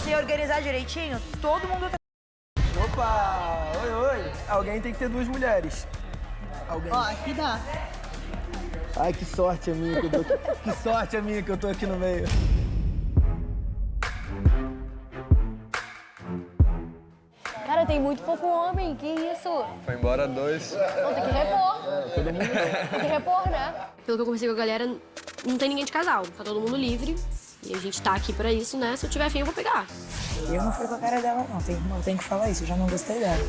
se organizar direitinho, todo mundo tá... Opa! Oi, oi! Alguém tem que ter 2 mulheres. Alguém. Ó, aqui dá. Ai, que sorte a minha que eu tô aqui. Que sorte a minha que eu tô aqui no meio. Cara, tem muito pouco homem, que isso? Foi embora 2. Não, tem que repor. Tem que repor, né? Pelo que eu conversei com a galera, não tem ninguém de casal. Tá todo mundo livre. E a gente tá aqui pra isso, né? Se eu tiver fim, eu vou pegar. Eu não fui com a cara dela, não. Eu tenho que falar isso, eu já não gostei dela.